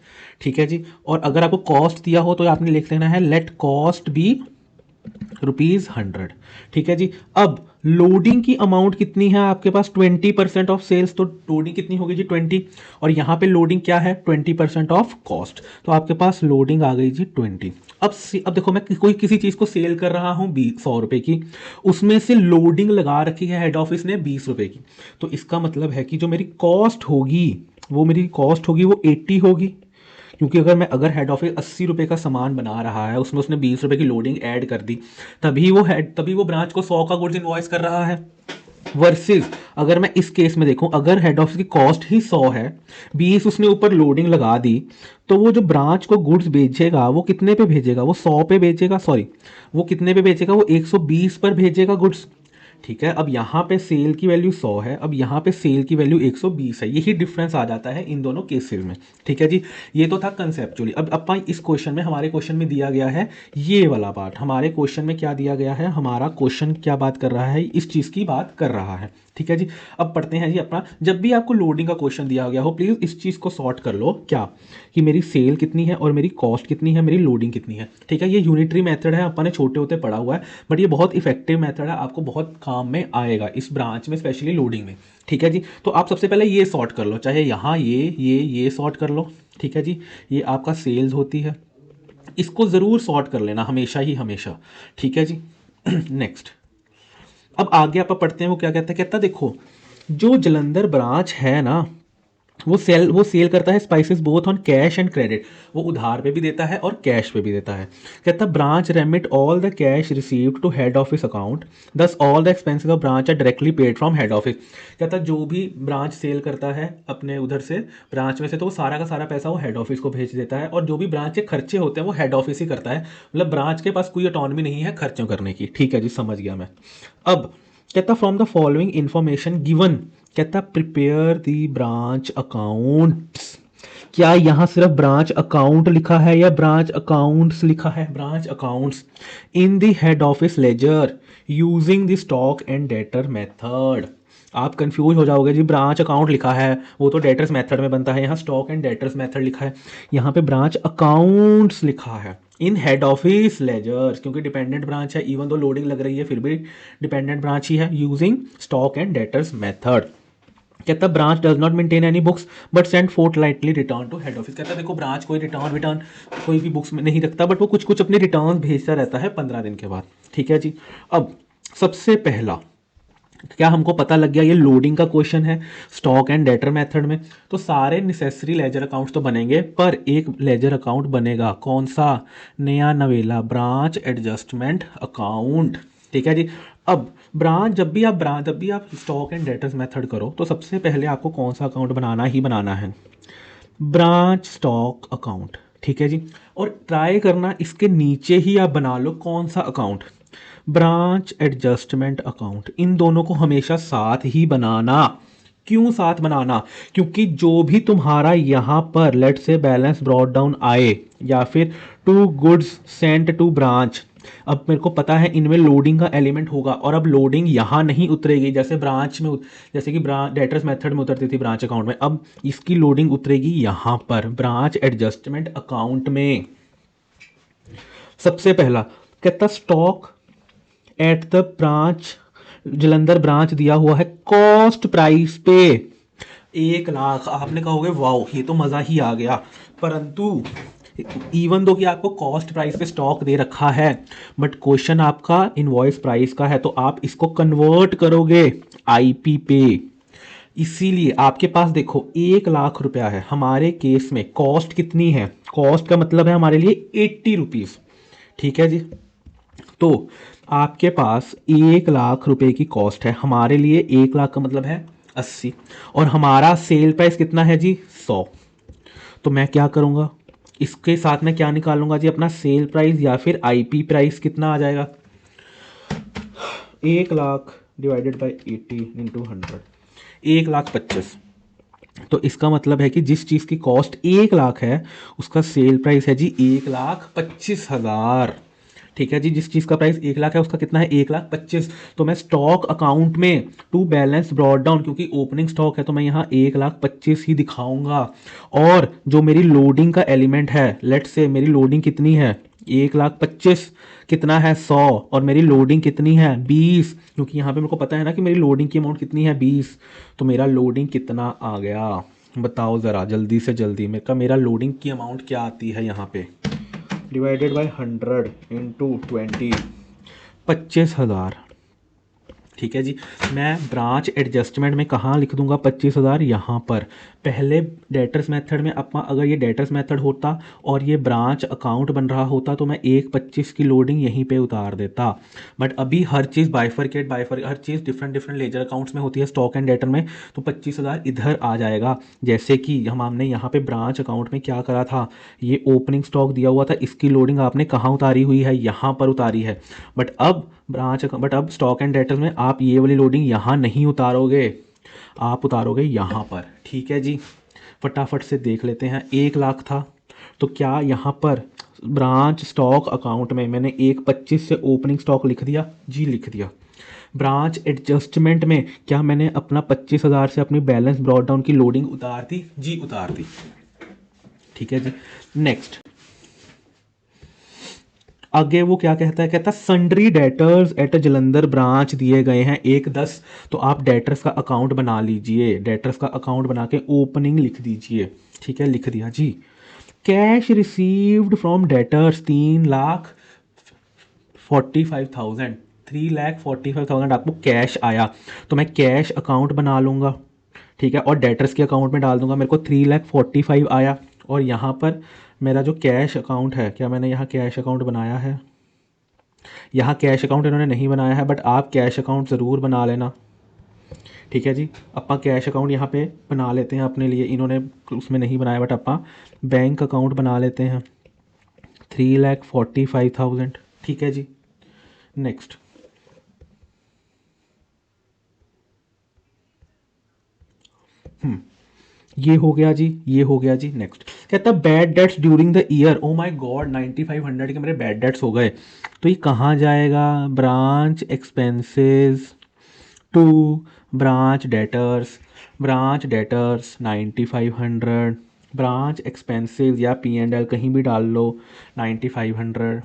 ठीक है जी, और अगर आपको कॉस्ट दिया हो तो आपने लिख लेना है लेट कॉस्ट भी ₹100। ठीक है जी, अब लोडिंग की अमाउंट कितनी है आपके पास? 20% ऑफ सेल्स, तो लोडिंग कितनी होगी जी? 20, और यहां पे लोडिंग क्या है? 20% ऑफ कॉस्ट, तो आपके पास लोडिंग आ गई जी 20। अब देखो, मैं कोई किसी चीज को सेल कर रहा हूं 100 रुपए की, उसमें से लोडिंग लगा रखी है हेड ऑफिस ने 20 रुपए की, तो इसका मतलब है कि जो मेरी कॉस्ट होगी वो 80 होगी। क्योंकि अगर हेड ऑफिस 80 रुपए का सामान बना रहा है, उसमें उसने 20 रुपए की लोडिंग ऐड कर दी, तभी वो ब्रांच को 100 का गुड्स इनवॉइस कर रहा है। वर्सेस अगर मैं इस केस में देखूं, अगर हेड ऑफिस की कॉस्ट ही 100 है, 20 उसने ऊपर लोडिंग लगा दी, तो वो जो ब्रांच को गुड्स भेजेगा वो कितने पे भेजेगा? वो 100 पे भेजेगा, सॉरी, वो कितने पे भेजेगा? वो 120 पर भेजेगा गुड्स। ठीक है, अब यहाँ पे सेल की वैल्यू 100 है, अब यहाँ पे सेल की वैल्यू 120 है, यही डिफरेंस आ जाता है इन दोनों केसेस में। ठीक है जी, ये तो था कंसेप्चुअली। अब अपन इस क्वेश्चन में, हमारे क्वेश्चन में दिया गया है ये वाला पार्ट। हमारे क्वेश्चन में क्या दिया गया है? हमारा क्वेश्चन क्या बात कर रहा है? इस चीज़ की बात कर रहा है। ठीक है जी, अब पढ़ते हैं जी अपना। जब भी आपको लोडिंग का क्वेश्चन दिया गया हो, प्लीज़ इस चीज़ को सॉर्ट कर लो, क्या कि मेरी सेल कितनी है और मेरी कॉस्ट कितनी है, मेरी लोडिंग कितनी है। ठीक है, ये यूनिटरी मेथड है, अपन ने छोटे होते पढ़ा हुआ है, बट ये बहुत इफेक्टिव मेथड है, आपको बहुत काम में आएगा इस ब्रांच में, स्पेशली लोडिंग में। ठीक है जी, तो आप सबसे पहले ये सॉर्ट कर लो, चाहे यहाँ ये सॉर्ट कर लो। ठीक है जी, ये आपका सेल्स होती है, इसको ज़रूर सॉर्ट कर लेना हमेशा ही हमेशा। ठीक है जी नेक्स्ट, अब आगे आप पढ़ते हैं, वो क्या कहता है? कहता देखो, जो जलंधर ब्रांच है ना, वो सेल करता है spices both on cash and credit. वो उधार पे भी देता है और कैश पे भी देता है। कहता branch remit all the cash received to head office account, thus all the expenses of branch are directly paid from head office. कहता जो भी ब्रांच सेल करता है अपने उधर से ब्रांच में से, तो वो सारा का सारा पैसा वो हेड ऑफिस को भेज देता है, और जो भी ब्रांच के खर्चे होते हैं वो हेड ऑफिस ही करता है। मतलब ब्रांच के पास कोई ऑटोनॉमी नहीं है खर्चों करने की। ठीक है जी, समझ गया मैं। अब कहता from the following information given, कहता प्रिपेयर दी ब्रांच अकाउंट्स। क्या यहां सिर्फ ब्रांच अकाउंट लिखा है या ब्रांच अकाउंट्स लिखा है? Branch accounts in the head office ledger using the stock and debtor method. आप कंफ्यूज हो जाओगे जी, ब्रांच अकाउंट लिखा है वो तो डेटर्स मेथड में बनता है, यहाँ स्टॉक एंड डेटर्स मेथड लिखा है, यहाँ पे ब्रांच अकाउंट्स लिखा है इन हेड ऑफिस लेजर्स, क्योंकि डिपेंडेंट ब्रांच है, इवन दो लोडिंग लग रही है फिर भी डिपेंडेंट ब्रांच ही है, using stock and debtors method. कहता branch does not maintain any books but send fortnightly return to head office. कहता देखो, ब्रांच कोई रिटर्न कोई भी बुक्स में नहीं रखता, बट वो कुछ कुछ अपने रिटर्न भेजता रहता है 15 दिन के बाद। ठीक है जी, अब सबसे पहला क्या हमको पता लग गया ये लोडिंग का क्वेश्चन है स्टॉक एंड डेटर मेथड में। तो सारे नेसेसरी लेजर अकाउंट्स तो बनेंगे, पर एक लेजर अकाउंट बनेगा कौन सा, नया नवेला ब्रांच एडजस्टमेंट अकाउंट। ठीक है जी। अब जब भी आप स्टॉक एंड डेटर्स मेथड करो तो सबसे पहले आपको कौन सा अकाउंट बनाना ही बनाना है, ब्रांच स्टॉक अकाउंट। ठीक है जी। और ट्राई करना इसके नीचे ही आप बना लो कौन सा अकाउंट, ब्रांच एडजस्टमेंट अकाउंट। इन दोनों को हमेशा साथ ही बनाना। क्यों साथ बनाना, क्योंकि जो भी तुम्हारा यहाँ पर लेट से बैलेंस ब्रॉट डाउन आए या फिर to goods sent to branch, अब मेरे को पता है इनमें लोडिंग का एलिमेंट होगा, और अब लोडिंग यहाँ नहीं उतरेगी जैसे ब्रांच में जैसे कि डेटर्स मेथड में उतरती थी ब्रांच अकाउंट में, अब इसकी लोडिंग उतरेगी यहाँ पर ब्रांच एडजस्टमेंट अकाउंट में। सबसे पहला कहता stock at the branch, Jalandhar branch दिया हुआ है कॉस्ट प्राइस पे 1 लाख। आपने कहोगे वाओ ये तो मज़ा ही आ गया, परंतु इवन दो कि आपको कॉस्ट प्राइस पे स्टॉक दे रखा है, बट क्वेश्चन आपका इनवॉइस प्राइस का है, तो आप इसको कन्वर्ट करोगे आईपी पे। इसीलिए आपके पास देखो 1 लाख रुपया है, हमारे केस में कॉस्ट कितनी है, कॉस्ट का मतलब है हमारे लिए 80 रुपीज़। ठीक है जी। तो आपके पास 1 लाख रुपए की कॉस्ट है, हमारे लिए 1 लाख का मतलब है 80, और हमारा सेल प्राइस कितना है जी 100। तो मैं क्या करूँगा, इसके साथ में क्या निकालूंगा जी, अपना सेल प्राइस या फिर आईपी प्राइस कितना आ जाएगा, 1 लाख डिवाइडेड बाई 80 इंटू 100, 1,25,000। तो इसका मतलब है कि जिस चीज़ की कॉस्ट 1 लाख है उसका सेल प्राइस है जी 1,25,000। ठीक है जी। जिस चीज़ का प्राइस 1 लाख है उसका कितना है 1,25,000। तो मैं स्टॉक अकाउंट में टू बैलेंस ब्रॉड डाउन, क्योंकि ओपनिंग स्टॉक है तो मैं यहाँ 1,25,000 ही दिखाऊंगा, और जो मेरी लोडिंग का एलिमेंट है, लेट से मेरी लोडिंग कितनी है 1,25,000, कितना है 100, और मेरी लोडिंग कितनी है 20, क्योंकि यहाँ पे मेरे को पता है ना कि मेरी लोडिंग की अमाउंट कितनी है 20। तो मेरा लोडिंग कितना आ गया बताओ ज़रा जल्दी से जल्दी, मेरा लोडिंग की अमाउंट क्या आती है यहाँ पे, डिवाइडेड बाय 100 इंटू 20, 25,000। ठीक है जी। मैं ब्रांच एडजस्टमेंट में कहाँ लिख दूंगा 25,000, यहाँ पर। पहले डेटर्स मेथड में अपना अगर ये डेटर्स मेथड होता और ये ब्रांच अकाउंट बन रहा होता तो मैं 1,25,000 की लोडिंग यहीं पे उतार देता, बट अभी हर चीज़ बाइफरकेट हर चीज़ डिफरेंट डिफरेंट लेजर अकाउंट्स में होती है स्टॉक एंड डेटर में, तो 25,000 इधर आ जाएगा। जैसे कि हमने यहाँ पे ब्रांच अकाउंट में क्या करा था, ये ओपनिंग स्टॉक दिया हुआ था, इसकी लोडिंग आपने कहाँ उतारी हुई है, यहाँ पर उतारी है। बट अब स्टॉक एंड डेटर्स में आप ये वाली लोडिंग यहाँ नहीं उतारोगे, आप उतारोगे यहाँ पर। ठीक है जी। फटाफट से देख लेते हैं, 1 लाख था तो क्या यहाँ पर ब्रांच स्टॉक अकाउंट में मैंने 1,25,000 से ओपनिंग स्टॉक लिख दिया जी, लिख दिया। ब्रांच एडजस्टमेंट में क्या मैंने अपना 25,000 से अपनी बैलेंस ब्रॉट डाउन की लोडिंग उतार दी जी, उतार दी। ठीक है जी। नेक्स्ट आगे वो क्या कहता है, कहता है sundry debtors at Jalandhar branch दिए गए हैं 1,10। तो आप डेटर्स का अकाउंट बना लीजिए, डेटर्स का अकाउंट बना के ओपनिंग लिख दीजिए। ठीक है, लिख दिया जी। कैश रिसीव्ड फ्रॉम डेटर्स 3,45,000, 3,45,000 आपको कैश आया, तो मैं कैश अकाउंट बना लूँगा। ठीक है, और डेटर्स के अकाउंट में डाल दूंगा, मेरे को 3,45,000 आया। और यहाँ पर मेरा जो कैश अकाउंट है, क्या मैंने यहाँ कैश अकाउंट बनाया है, यहाँ कैश अकाउंट इन्होंने नहीं बनाया है, बट आप कैश अकाउंट ज़रूर बना लेना। ठीक है जी। अपना कैश अकाउंट यहाँ पे बना लेते हैं अपने लिए, इन्होंने उसमें नहीं बनाया, बट अपना बैंक अकाउंट बना लेते हैं 3,45,000। ठीक है जी। नेक्स्ट ये हो गया जी, ये हो गया जी। नेक्स्ट कहता है bad debts during the year. Oh my God 9,500 के मेरे बैड डेट्स हो गए, तो ये कहाँ जाएगा, branch expenses to branch debtors, branch debtors 9,500, branch expenses या P&L कहीं भी डाल लो 9,500।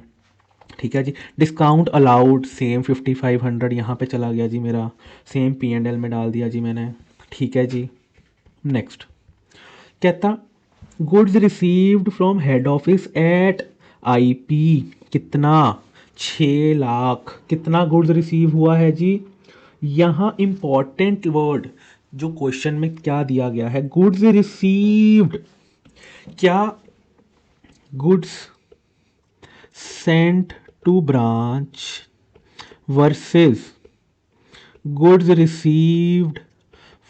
ठीक है जी। डिस्काउंट अलाउड सेम 5,500 यहाँ पे चला गया जी मेरा, सेम P&L में डाल दिया जी मैंने। ठीक है जी। नेक्स्ट कहता goods received from head office eight IP, कितना 6 लाख, कितना गुड्स रिसीव हुआ है जी, यहाँ इंपॉर्टेंट वर्ड जो क्वेश्चन में क्या दिया गया है, गुड्स रिसीव्ड, क्या goods sent to branch versus goods received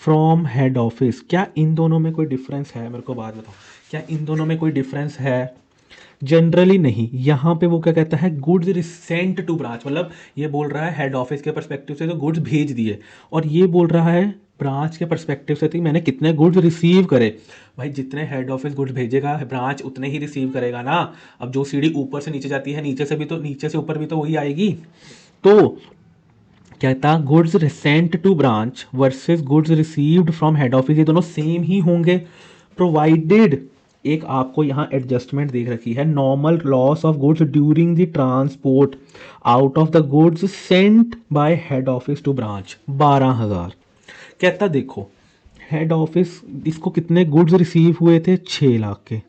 from head office, क्या इन दोनों में कोई डिफरेंस है? मेरे को बात बताओ, क्या इन दोनों में कोई डिफरेंस है? जनरली नहीं। यहाँ पे वो क्या कहता है, गुड्स सेंट टू ब्रांच, मतलब ये बोल रहा है हेड ऑफिस के परस्पेक्टिव से तो गुड्स भेज दिए, और ये बोल रहा है ब्रांच के परस्पेक्टिव से थी मैंने कितने गुड्स रिसीव करे। भाई जितने हेड ऑफिस गुड्स भेजेगा ब्रांच उतने ही रिसीव करेगा ना। अब जो सीढ़ी ऊपर से नीचे जाती है नीचे से भी तो नीचे से ऊपर भी तो वही आएगी। तो कहता goods sent to branch versus goods received from head office, ये दोनों सेम ही होंगे प्रोवाइडेड, एक आपको यहाँ एडजस्टमेंट देख रखी है, normal loss of goods during the transport out of the goods sent by head office to branch 12,000। कहता देखो हेड ऑफिस इसको कितने गुड्स रिसीव हुए थे, 6 लाख के,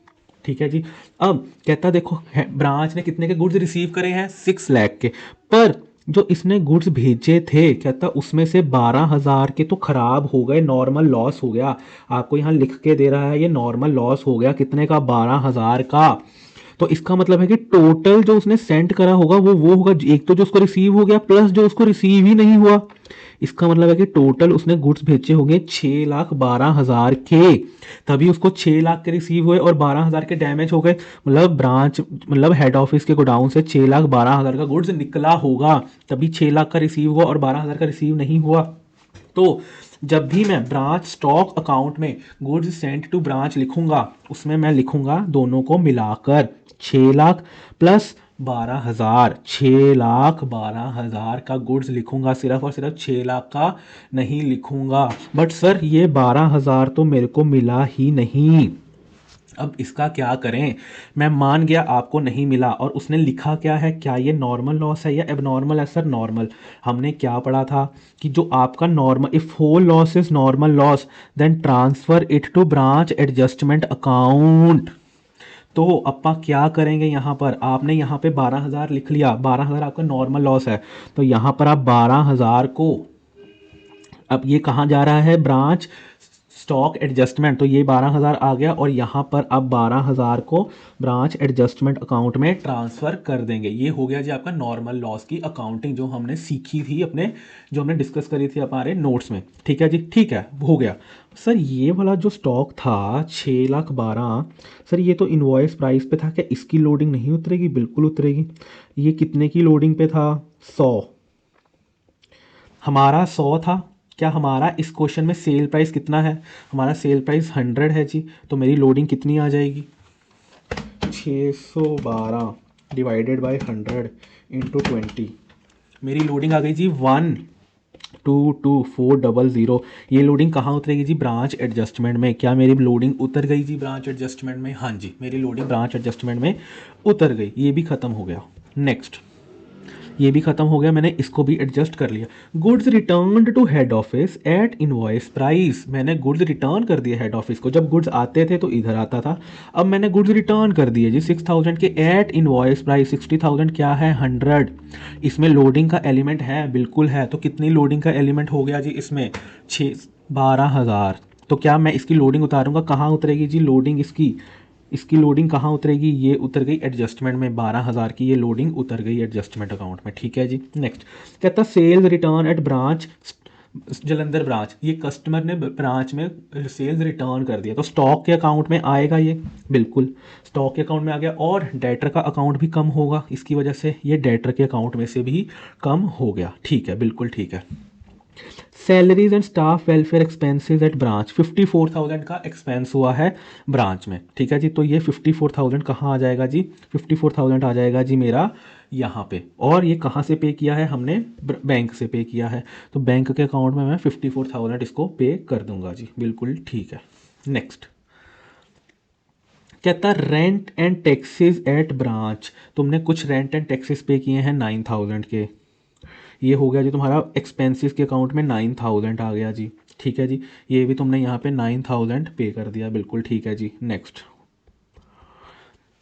ठीक है जी। अब कहता देखो ब्रांच ने कितने के गुड्स रिसीव करे हैं, 6 लाख के, पर जो इसने गुड्स भेजे थे कहता उसमें से 12,000 के तो खराब हो गए, नॉर्मल लॉस हो गया। आपको यहाँ लिख के दे रहा है ये नॉर्मल लॉस हो गया, कितने का, 12,000 का। तो इसका मतलब है कि टोटल जो उसने सेंड करा होगा वो होगा, एक तो जो उसको रिसीव हो गया प्लस जो उसको रिसीव ही नहीं हुआ। इसका मतलब है कि टोटल उसने गुड्स भेजे होंगे 6,12,000 के, तभी उसको 6 लाख के रिसीव हुए और 12,000 के डैमेज हो गए। मतलब ब्रांच मतलब हेड ऑफिस के गोडाउन से 6,12,000 का गुड्स निकला होगा, तभी 6 लाख का रिसीव हुआ और 12,000 का रिसीव नहीं हुआ। तो जब भी मैं ब्रांच स्टॉक अकाउंट में गुड्स सेंट टू ब्रांच लिखूंगा उसमें मैं लिखूंगा दोनों को मिलाकर 6 लाख प्लस 12,000, 6,12,000 का गुड्स लिखूंगा, सिर्फ और सिर्फ 6 लाख का नहीं लिखूंगा। बट सर ये 12,000 तो मेरे को मिला ही नहीं, अब इसका क्या करें? मैं मान गया आपको नहीं मिला और उसने लिखा क्या है, क्या ये नॉर्मल लॉस है या एबनॉर्मल है? Sir normal. हमने क्या पढ़ा था कि जो आपका normal, if whole loss is normal loss then transfer it to branch adjustment account. तो अपा क्या करेंगे, यहाँ पर आपने यहाँ पे 12,000 लिख लिया, 12,000 आपका नॉर्मल लॉस है, तो यहाँ पर आप 12,000 को, अब ये कहाँ जा रहा है, ब्रांच स्टॉक एडजस्टमेंट, तो ये 12,000 आ गया और यहाँ पर अब 12,000 को ब्रांच एडजस्टमेंट अकाउंट में ट्रांसफ़र कर देंगे। ये हो गया जी आपका नॉर्मल लॉस की अकाउंटिंग जो हमने सीखी थी अपने, जो हमने डिस्कस करी थी हमारे नोट्स में। ठीक है जी, ठीक है, हो गया। सर ये वाला जो स्टॉक था 6,12,000, सर ये तो इनवॉइस प्राइस पे था, क्या इसकी लोडिंग नहीं उतरेगी? बिल्कुल उतरेगी। ये कितने की लोडिंग पे था, 100, हमारा 100 था। क्या हमारा इस क्वेश्चन में सेल प्राइस कितना है, हमारा सेल प्राइस 100 है जी, तो मेरी लोडिंग कितनी आ जाएगी, 612 डिवाइडेड बाय 100 इंटू 20, मेरी लोडिंग आ गई जी 1,224,000। ये लोडिंग कहाँ उतरेगी जी, ब्रांच एडजस्टमेंट में। क्या मेरी लोडिंग उतर गई जी ब्रांच एडजस्टमेंट में? हाँ जी, मेरी लोडिंग ब्रांच एडजस्टमेंट में उतर गई। ये भी खत्म हो गया। नेक्स्ट, ये भी खत्म हो गया, मैंने इसको भी एडजस्ट कर लिया। Goods return to head office at invoice price, मैंने गुड्स रिटर्न कर दिए हेड ऑफिस को, जब गुड्स आते थे तो इधर आता था, अब मैंने गुड्स रिटर्न कर दिए जी 6,000 के एट इनवॉइस प्राइस। 60,000 क्या है, 100। इसमें लोडिंग का एलिमेंट है, बिल्कुल है। तो कितनी लोडिंग का एलिमेंट हो गया जी इसमें, 12,000। तो क्या मैं इसकी लोडिंग उतारूंगा, कहाँ उतरेगी जी लोडिंग इसकी लोडिंग कहाँ उतरेगी, ये उतर गई एडजस्टमेंट में, 12,000 की ये लोडिंग उतर गई एडजस्टमेंट अकाउंट में। ठीक है जी। नेक्स्ट कहता sales return at branch Jalandhar branch, ये कस्टमर ने ब्रांच में सेल्स रिटर्न कर दिया, तो स्टॉक के अकाउंट में आएगा ये, बिल्कुल स्टॉक के अकाउंट में आ गया। और डेटर का अकाउंट भी कम होगा इसकी वजह से, ये डेटर के अकाउंट में से भी कम हो गया। ठीक है, बिल्कुल ठीक है। Salaries and staff welfare expenses at branch, 54,000 का एक्सपेंस हुआ है ब्रांच में। ठीक है जी, तो ये 54,000 कहाँ आ जाएगा जी, 54,000 आ जाएगा जी मेरा यहाँ पे। और ये कहाँ से पे किया है हमने, बैंक से पे किया है, तो बैंक के अकाउंट में मैं 54,000 इसको पे कर दूंगा जी, बिल्कुल ठीक है। नेक्स्ट कहता rent and taxes at branch, तुमने कुछ रेंट एंड टैक्सेस पे किए हैं 9,000 के, ये हो गया जी तुम्हारा एक्सपेंसेस के अकाउंट में 9,000 आ गया जी। ठीक है जी, ये भी तुमने यहाँ पे 9,000 पे कर दिया, बिल्कुल ठीक है जी। नेक्स्ट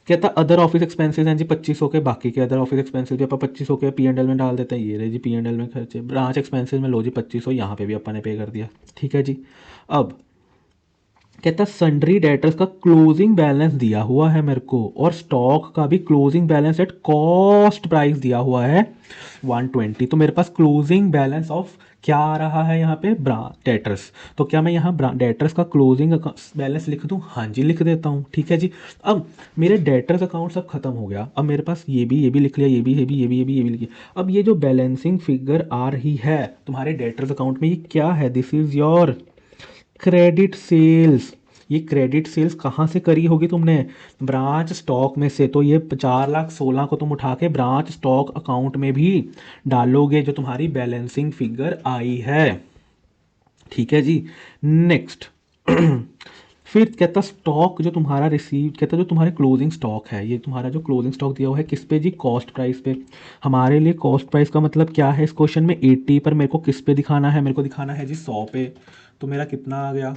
कहता अदर ऑफिस एक्सपेंसेस हैं जी 2500 के, बाकी के अदर ऑफिस एक्सपेंसेस भी अपन 2500 के P&L में डाल देते हैं। ये रहे जी P&L में खर्चे, ब्रांच एक्सपेंसेस में लो जी 2500, यहाँ पे भी अपन ने पे कर दिया। ठीक है जी। अब कहता सन्ड्री डेटर्स का क्लोजिंग बैलेंस दिया हुआ है मेरे को, और स्टॉक का भी closing balance at cost price दिया हुआ है 120। तो मेरे पास क्लोजिंग बैलेंस ऑफ क्या आ रहा है यहाँ पे, डेटर्स। तो क्या मैं यहाँ डेटर्स का क्लोजिंग बैलेंस लिख दूँ? हाँ जी लिख देता हूँ। ठीक है जी। अब मेरे डेटर्स अकाउंट सब खत्म हो गया। अब मेरे पास ये भी लिख लिया, ये भी लिख लिया। अब ये जो बैलेंसिंग फिगर आ रही है तुम्हारे डेटर्स अकाउंट में, ये क्या है? This is your credit sales. ये क्रेडिट सेल्स कहाँ से करी होगी तुमने? ब्रांच स्टॉक में से। तो ये 4,16,000 को तुम उठा के ब्रांच स्टॉक अकाउंट में भी डालोगे, जो तुम्हारी बैलेंसिंग फिगर आई है। ठीक है जी। नेक्स्ट फिर कहता स्टॉक जो तुम्हारा रिसीव, कहता जो तुम्हारे क्लोजिंग स्टॉक है, ये तुम्हारा जो क्लोजिंग स्टॉक दिया हुआ है किस पे जी? कॉस्ट प्राइस पे। हमारे लिए कॉस्ट प्राइस का मतलब क्या है इस क्वेश्चन में? 80 पर मेरे को किस पे दिखाना है? मेरे को दिखाना है जी 100 पे। तो मेरा कितना आ गया?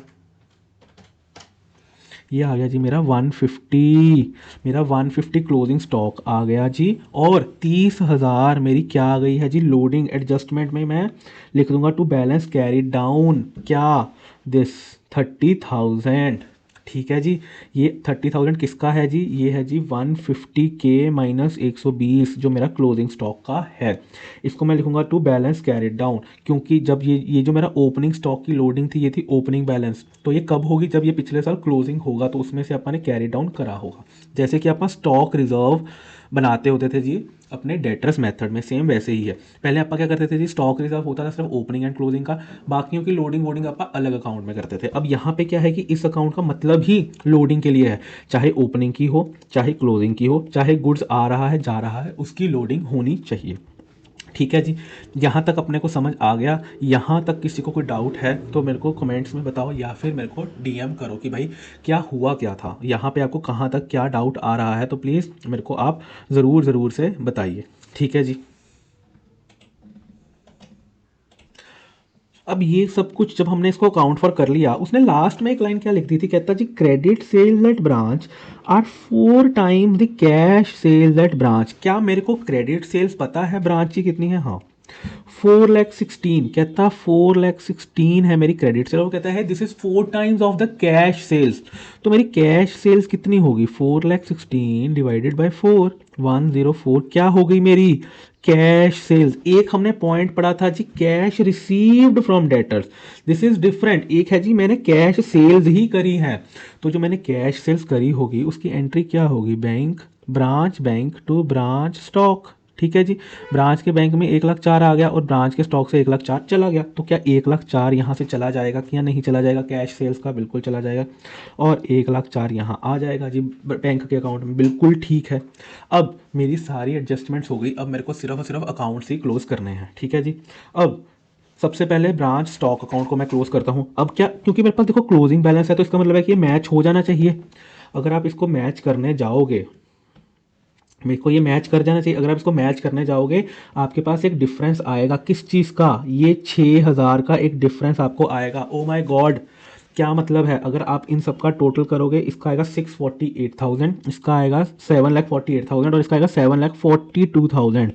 ये आ गया जी मेरा 150। मेरा 150 क्लोजिंग स्टॉक आ गया जी। और 30,000 मेरी क्या आ गई है जी? लोडिंग एडजस्टमेंट में मैं लिख दूंगा टू बैलेंस कैरी डाउन क्या? दिस 30,000। ठीक है जी। ये 30,000 किसका है जी? ये है जी 150 के माइनस 120 जो मेरा क्लोजिंग स्टॉक का है। इसको मैं लिखूंगा टू बैलेंस कैरिड डाउन, क्योंकि जब ये जो मेरा ओपनिंग स्टॉक की लोडिंग थी, ये थी ओपनिंग बैलेंस। तो ये कब होगी? जब ये पिछले साल क्लोजिंग होगा, तो उसमें से अपन ने कैरी डाउन करा होगा। जैसे कि अपन स्टॉक रिजर्व बनाते होते थे जी अपने डेटर्स मेथड में, सेम वैसे ही है। पहले अपन क्या करते थे जी, स्टॉक रिजर्व होता था सिर्फ ओपनिंग एंड क्लोजिंग का, बाकियों की लोडिंग वोडिंग अपन अलग अकाउंट में करते थे। अब यहाँ पे क्या है कि इस अकाउंट का मतलब ही लोडिंग के लिए है, चाहे ओपनिंग की हो चाहे क्लोजिंग की हो, चाहे गुड्स आ रहा है जा रहा है, उसकी लोडिंग होनी चाहिए। ठीक है जी। यहाँ तक अपने को समझ आ गया? यहाँ तक किसी को कोई डाउट है तो मेरे को कमेंट्स में बताओ, या फिर मेरे को डीएम करो कि भाई क्या हुआ क्या था यहाँ पे, आपको कहाँ तक क्या डाउट आ रहा है, तो प्लीज़ मेरे को आप ज़रूर से बताइए। ठीक है जी। अब ये सब कुछ जब हमने इसको अकाउंट फॉर कर लिया, उसने लास्ट में एक लाइन क्या लिख दी थी? कहता जी credit sales at branch are 4 time the cash sales at branch. क्या मेरे को क्रेडिट सेल्स पता है ब्रांच की कितनी है? हाँ, 4,16,000। कहता 4,16,000 है मेरी क्रेडिट सेल। वो कहता है this is 4 times of the cash sales. तो मेरी कैश सेल्स कितनी होगी? 4,16,000 डिवाइडेड बाई 4,104 क्या हो गई मेरी कैश सेल्स? एक हमने पॉइंट पढ़ा था जी cash received from debtors, this is different. एक है जी मैंने कैश सेल्स ही करी है। तो जो मैंने कैश सेल्स करी होगी उसकी एंट्री क्या होगी? Bank to branch stock. ठीक है जी। ब्रांच के बैंक में 1,04,000 आ गया और ब्रांच के स्टॉक से 1,04,000 चला गया। तो क्या 1,04,000 यहाँ से चला जाएगा क्या नहीं चला जाएगा? कैश सेल्स का बिल्कुल चला जाएगा। और 1,04,000 यहाँ आ जाएगा जी बैंक के अकाउंट में। बिल्कुल ठीक है। अब मेरी सारी एडजस्टमेंट्स हो गई। अब मेरे को सिर्फ और सिर्फ अकाउंट्स ही क्लोज करने हैं। ठीक है जी। अब सबसे पहले ब्रांच स्टॉक अकाउंट को मैं क्लोज करता हूँ। अब क्या, क्योंकि मेरे पास देखो क्लोजिंग बैलेंस है, तो इसका मतलब है कि ये मैच हो जाना चाहिए। अगर आप इसको मैच करने जाओगे, मेरे को ये मैच कर जाना चाहिए। अगर आप इसको मैच करने जाओगे, आपके पास एक डिफरेंस आएगा। किस चीज़ का? ये 6,000 का एक डिफरेंस आपको आएगा। ओ माय गॉड, क्या मतलब है? अगर आप इन सब का टोटल करोगे, इसका आएगा 648,000, इसका आएगा 7,48,000 और इसका आएगा 7,42,000।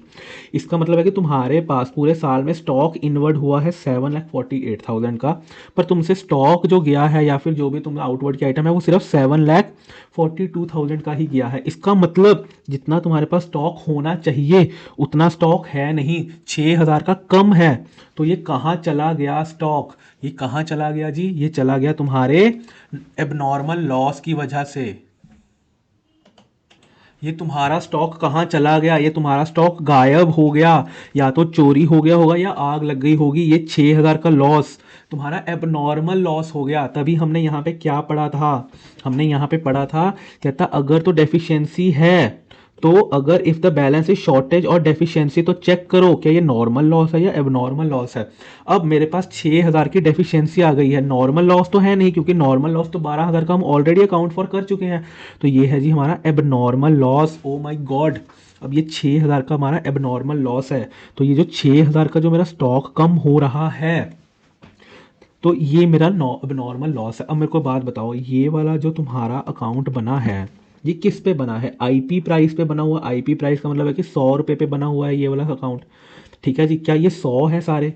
इसका मतलब है कि तुम्हारे पास पूरे साल में स्टॉक इनवर्ड हुआ है 7,48,000 का, पर तुमसे स्टॉक जो गया है या फिर जो भी तुम आउटवर्ड की आइटम है वो सिर्फ 7,42,000 का ही गया है। इसका मतलब जितना तुम्हारे पास स्टॉक होना चाहिए उतना स्टॉक है नहीं, 6,000 का कम है। तो ये कहाँ चला गया स्टॉक? ये कहाँ चला गया जी? ये चला गया तुम्हारे एबनॉर्मल लॉस की वजह से। ये तुम्हारा स्टॉक कहाँ चला गया? ये तुम्हारा स्टॉक गायब हो गया, या तो चोरी हो गया होगा या आग लग गई होगी। ये 6,000 का लॉस तुम्हारा एबनॉर्मल लॉस हो गया। तभी हमने यहाँ पे क्या पढ़ा था? हमने यहाँ पे पढ़ा था, कहता अगर तो डेफिशिएंसी है, तो अगर if the balance is shortage और डेफिशिएंसी, तो चेक करो क्या ये नॉर्मल लॉस है या एबनॉर्मल लॉस है। अब मेरे पास 6,000 की डेफिशिएंसी आ गई है, नॉर्मल लॉस तो है नहीं, क्योंकि नॉर्मल लॉस तो 12,000 का हम ऑलरेडी अकाउंट फॉर कर चुके हैं। तो ये है जी हमारा abnormal loss. Oh my God, अब ये 6,000 का हमारा एबनॉर्मल लॉस है। तो ये जो 6,000 का जो मेरा स्टॉक कम हो रहा है, तो ये मेरा एबनॉर्मल लॉस है। अब मेरे को बात बताओ, ये वाला जो तुम्हारा अकाउंट बना है, ये किस पे बना है, आईपी प्राइस पे बना हुआ। आईपी प्राइस का मतलब है कि 100 रुपये पे बना हुआ है ये वाला अकाउंट। ठीक है जी, क्या ये 100 है सारे?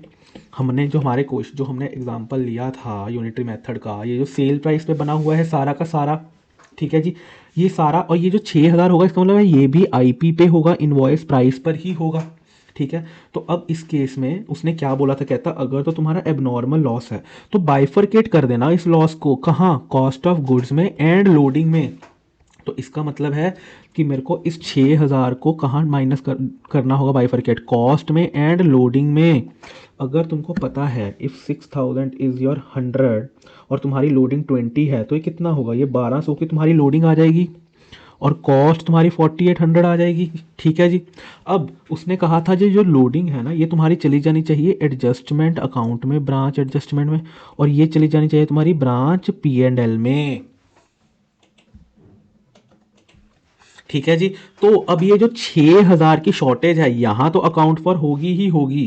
हमने जो हमारे क्वेश्चन जो हमने एग्जांपल लिया था यूनिटरी मेथड का, ये जो सेल प्राइस पे बना हुआ है सारा का सारा। ठीक है जी, ये सारा, और ये जो 6,000 होगा इसका मतलब है ये भी आईपी पे होगा, इनवॉइस प्राइस पर ही होगा। ठीक है, तो अब इस केस में उसने क्या बोला था, कहता अगर तो तुम्हारा एबनॉर्मल लॉस है तो बाइफरकेट कर देना इस लॉस को, कहाँ, कॉस्ट ऑफ गुड्स में एंड लोडिंग में। तो इसका मतलब है कि मेरे को इस 6,000 को कहाँ माइनस करना होगा, बाइफरकेट, कॉस्ट में एंड लोडिंग में। अगर तुमको पता है इफ़ 6,000 इज़ योर 100 और तुम्हारी लोडिंग 20 है, तो ये कितना होगा, ये 1200 की तुम्हारी लोडिंग आ जाएगी और कॉस्ट तुम्हारी 4800 आ जाएगी। ठीक है जी, अब उसने कहा था जो लोडिंग है ना ये तुम्हारी चली जानी चाहिए एडजस्टमेंट अकाउंट में, ब्रांच एडजस्टमेंट में, और ये चली जानी चाहिए तुम्हारी ब्रांच P&L में। ठीक है जी, तो अब ये जो 6,000 की शॉर्टेज है यहां तो अकाउंट फॉर होगी ही होगी।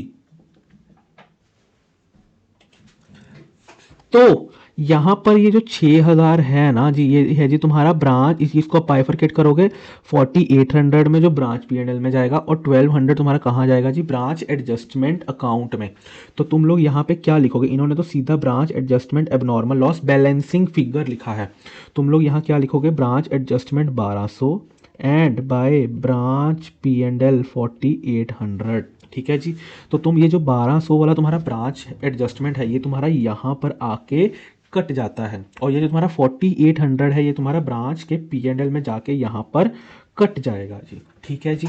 तो यहां पर ये जो 6,000 है ना जी, ये है जी तुम्हारा ब्रांच, इस चीज को बाइफरकेट करोगे 4800 में जो ब्रांच P&L में जाएगा, और 1200 तुम्हारा कहाँ जाएगा जी, ब्रांच एडजस्टमेंट अकाउंट में। तो तुम लोग यहाँ पे क्या लिखोगे, इन्होंने तो सीधा branch adjustment abnormal loss balancing figure लिखा है, तुम लोग यहाँ क्या लिखोगे, branch adjustment 1200 and by branch P&L 4800। ठीक है जी, तो तुम ये जो 1200 वाला तुम्हारा ब्रांच एडजस्टमेंट है ये तुम्हारा यहाँ पर आके कट जाता है, और ये जो तुम्हारा 4800 है ये तुम्हारा ब्रांच के P&L में जाके यहाँ पर कट जाएगा जी। ठीक है जी,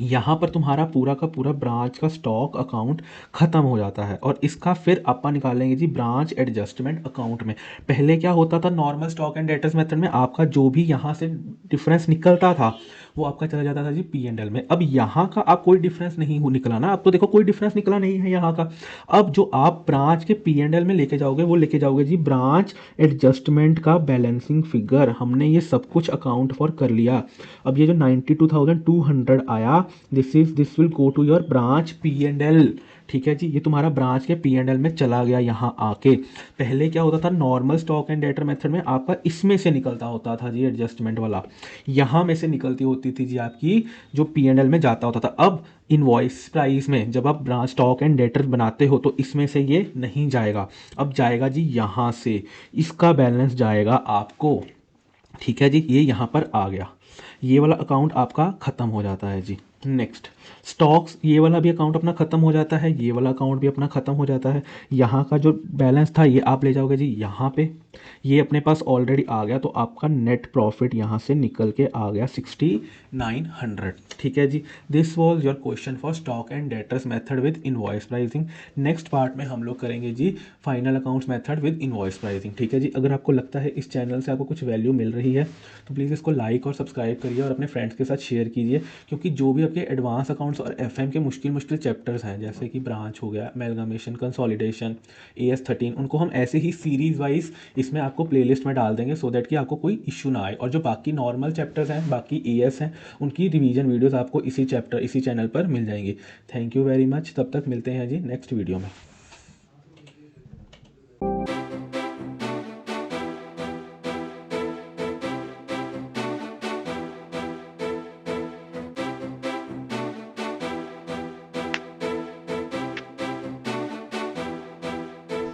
यहाँ पर तुम्हारा पूरा का पूरा ब्रांच का स्टॉक अकाउंट खत्म हो जाता है, और इसका फिर अपन निकालेंगे जी ब्रांच एडजस्टमेंट अकाउंट में। पहले क्या होता था, normal stock and debtors method में आपका जो भी यहाँ से डिफरेंस निकलता था वो आपका चला जाता था जी P&L में। अब यहाँ का आप कोई डिफरेंस नहीं हो निकला ना, अब तो देखो कोई डिफरेंस निकला नहीं है यहाँ का। अब जो आप ब्रांच के P&L में लेके जाओगे वो लेके जाओगे जी ब्रांच एडजस्टमेंट का बैलेंसिंग फिगर। हमने ये सब कुछ अकाउंट फॉर कर लिया। अब ये जो 92,200 आया, this will go to your branch P&L। ठीक है जी, ये तुम्हारा ब्रांच के P&L में चला गया यहाँ आके। पहले क्या होता था, normal stock and debtor method में आपका इसमें से निकलता होता था जी एडजस्टमेंट वाला, यहाँ में से निकलती होती थी जी आपकी जो P&L में जाता होता था। अब इनवॉइस प्राइस में जब आप ब्रांच स्टॉक एंड डेटर बनाते हो तो इसमें से ये नहीं जाएगा, अब जाएगा जी यहाँ से, इसका बैलेंस जाएगा आपको। ठीक है जी, ये यहाँ पर आ गया, ये वाला अकाउंट आपका ख़त्म हो जाता है जी। नेक्स्ट स्टॉक्स, ये वाला भी अकाउंट अपना ख़त्म हो जाता है, ये वाला अकाउंट भी अपना ख़त्म हो जाता है। यहाँ का जो बैलेंस था ये आप ले जाओगे जी यहाँ पे, ये अपने पास ऑलरेडी आ गया, तो आपका नेट प्रॉफिट यहाँ से निकल के आ गया 6,900। ठीक है जी, this was your question for stock and debtors method with invoice pricing. Next part में हम लोग करेंगे जी final accounts method with invoice pricing. ठीक है जी, अगर आपको लगता है इस चैनल से आपको कुछ वैल्यू मिल रही है तो प्लीज़ इसको लाइक और सब्सक्राइब करिए और अपने फ्रेंड्स के साथ शेयर कीजिए, क्योंकि जो भी आपके एडवांस अकाउंट्स और FM के मुश्किल मुश्किल चैप्टर्स हैं जैसे कि ब्रांच हो गया, अमेलगमेशन, कंसोलिडेशन, AS13, उनको हम ऐसे ही सीरीज वाइज इसमें आपको प्लेलिस्ट में डाल देंगे सो दैट कि आपको कोई इशू ना आए। और जो बाकी नॉर्मल चैप्टर्स हैं, बाकी AS हैं, उनकी रिवीजन वीडियोस आपको इसी चैनल पर मिल जाएंगी। थैंक यू वेरी मच, तब तक मिलते हैं जी नेक्स्ट वीडियो में।